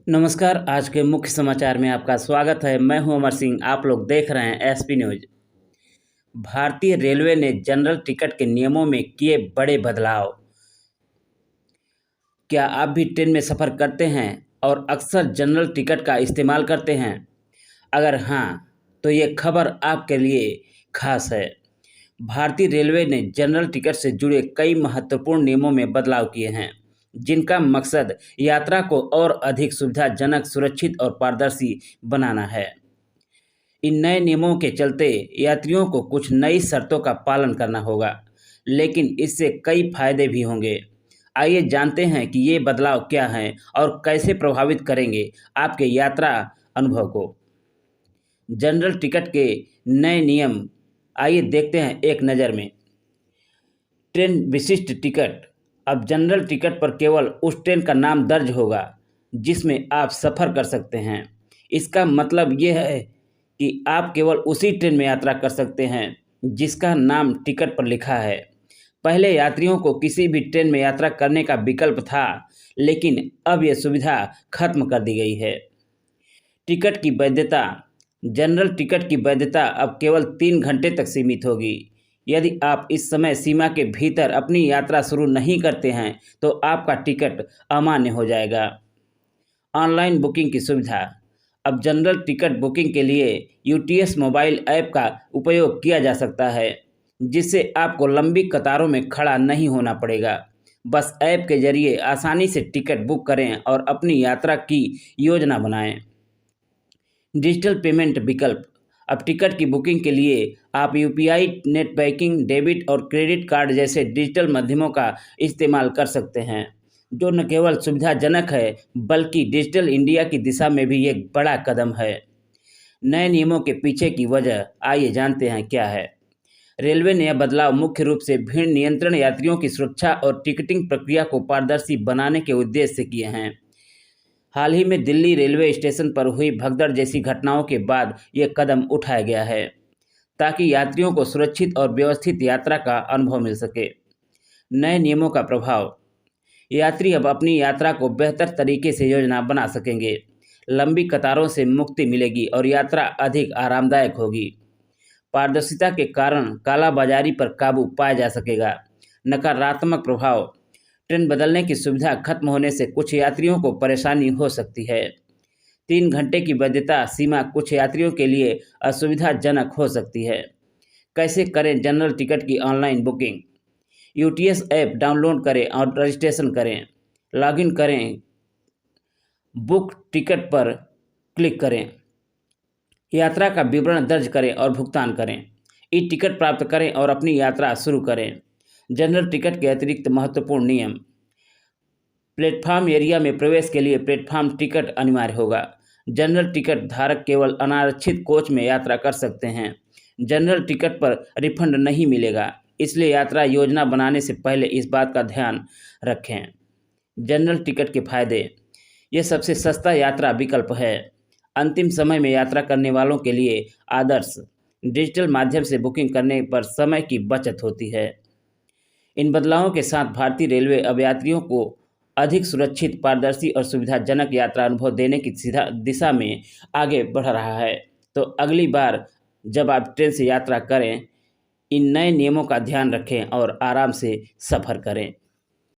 नमस्कार। आज के मुख्य समाचार में आपका स्वागत है। मैं हूं अमर सिंह। आप लोग देख रहे हैं एसपी न्यूज। भारतीय रेलवे ने जनरल टिकट के नियमों में किए बड़े बदलाव। क्या आप भी ट्रेन में सफ़र करते हैं और अक्सर जनरल टिकट का इस्तेमाल करते हैं? अगर हाँ, तो ये खबर आपके लिए खास है। भारतीय रेलवे ने जनरल टिकट से जुड़े कई महत्वपूर्ण नियमों में बदलाव किए हैं, जिनका मकसद यात्रा को और अधिक सुविधाजनक, सुरक्षित और पारदर्शी बनाना है। इन नए नियमों के चलते यात्रियों को कुछ नई शर्तों का पालन करना होगा, लेकिन इससे कई फायदे भी होंगे। आइए जानते हैं कि ये बदलाव क्या हैं और कैसे प्रभावित करेंगे आपके यात्रा अनुभव को। जनरल टिकट के नए नियम आइए देखते हैं एक नज़र में। ट्रेन विशिष्ट टिकट। अब जनरल टिकट पर केवल उस ट्रेन का नाम दर्ज होगा जिसमें आप सफ़र कर सकते हैं। इसका मतलब ये है कि आप केवल उसी ट्रेन में यात्रा कर सकते हैं जिसका नाम टिकट पर लिखा है। पहले यात्रियों को किसी भी ट्रेन में यात्रा करने का विकल्प था, लेकिन अब यह सुविधा खत्म कर दी गई है। टिकट की वैधता। जनरल टिकट की वैधता अब केवल 3 घंटे तक सीमित होगी। यदि आप इस समय सीमा के भीतर अपनी यात्रा शुरू नहीं करते हैं, तो आपका टिकट अमान्य हो जाएगा। ऑनलाइन बुकिंग की सुविधा। अब जनरल टिकट बुकिंग के लिए यूटीएस मोबाइल ऐप का उपयोग किया जा सकता है, जिससे आपको लंबी कतारों में खड़ा नहीं होना पड़ेगा। बस ऐप के जरिए आसानी से टिकट बुक करें और अपनी यात्रा की योजना बनाएं। डिजिटल पेमेंट विकल्प। अब टिकट की बुकिंग के लिए आप यूपीआई, नेट बैंकिंग, डेबिट और क्रेडिट कार्ड जैसे डिजिटल माध्यमों का इस्तेमाल कर सकते हैं, जो न केवल सुविधाजनक है, बल्कि डिजिटल इंडिया की दिशा में भी एक बड़ा कदम है। नए नियमों के पीछे की वजह आइए जानते हैं क्या है। रेलवे ने यह बदलाव मुख्य रूप से भीड़ नियंत्रण, यात्रियों की सुरक्षा और टिकटिंग प्रक्रिया को पारदर्शी बनाने के उद्देश्य से किए हैं। हाल ही में दिल्ली रेलवे स्टेशन पर हुई भगदड़ जैसी घटनाओं के बाद ये कदम उठाया गया है, ताकि यात्रियों को सुरक्षित और व्यवस्थित यात्रा का अनुभव मिल सके। नए नियमों का प्रभाव। यात्री अब अपनी यात्रा को बेहतर तरीके से योजना बना सकेंगे। लंबी कतारों से मुक्ति मिलेगी और यात्रा अधिक आरामदायक होगी। पारदर्शिता के कारण कालाबाजारी पर काबू पाया जा सकेगा। नकारात्मक प्रभाव। ट्रेन बदलने की सुविधा खत्म होने से कुछ यात्रियों को परेशानी हो सकती है। 3 घंटे की वैधता सीमा कुछ यात्रियों के लिए असुविधाजनक हो सकती है। कैसे करें जनरल टिकट की online booking? UTS app download करें और रजिस्ट्रेशन करें। लॉगिन करें, बुक टिकट पर क्लिक करें, यात्रा का विवरण दर्ज करें और भुगतान करें। ई टिकट प्राप्त करें और अपनी यात्रा शुरू करें। जनरल टिकट के अतिरिक्त महत्वपूर्ण नियम। प्लेटफॉर्म एरिया में प्रवेश के लिए प्लेटफॉर्म टिकट अनिवार्य होगा। जनरल टिकट धारक केवल अनारक्षित कोच में यात्रा कर सकते हैं। जनरल टिकट पर रिफंड नहीं मिलेगा, इसलिए यात्रा योजना बनाने से पहले इस बात का ध्यान रखें। जनरल टिकट के फायदे। यह सबसे सस्ता यात्रा विकल्प है। अंतिम समय में यात्रा करने वालों के लिए आदर्श। डिजिटल माध्यम से बुकिंग करने पर समय की बचत होती है। इन बदलावों के साथ भारतीय रेलवे अब यात्रियों को अधिक सुरक्षित, पारदर्शी और सुविधाजनक यात्रा अनुभव देने की सीधा दिशा में आगे बढ़ रहा है। तो अगली बार जब आप ट्रेन से यात्रा करें, इन नए नियमों का ध्यान रखें और आराम से सफ़र करें।